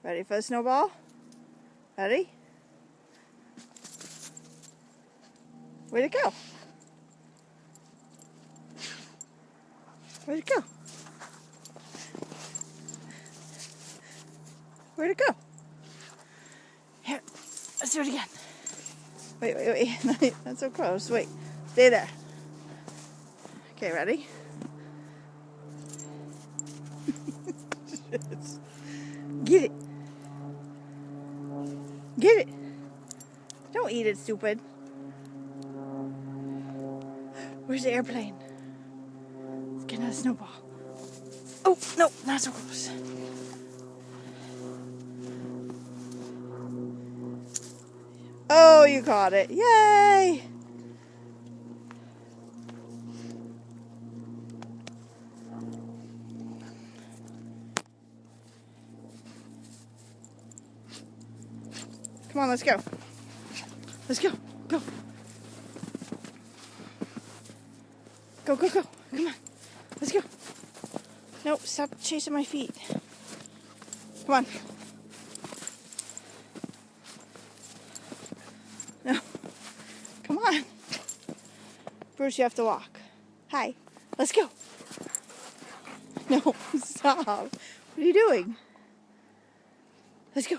Ready for the snowball? Ready? Where'd it go? Where'd it go? Where'd it go? Here, let's do it again. Wait. Not so close. Wait, stay there. Okay, ready? Get it. Get it. Don't eat it, stupid. Where's the airplane? Let's get another snowball. Oh, no, not so close. Oh, you caught it. Yay! Come on, let's go. Let's go. Go. Go. Come on. Let's go. Nope, stop chasing my feet. Come on. No. Come on. Bruce, you have to walk. Hi. Let's go. No, stop. What are you doing? Let's go.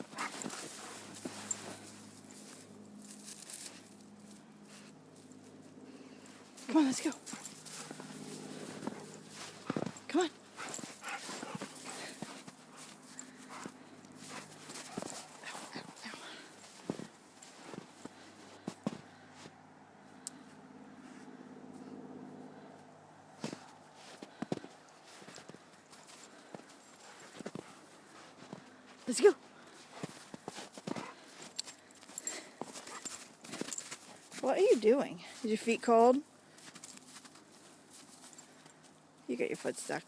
Come on, let's go. Come on. Let's go. What are you doing? Is your feet cold? You got your foot stuck.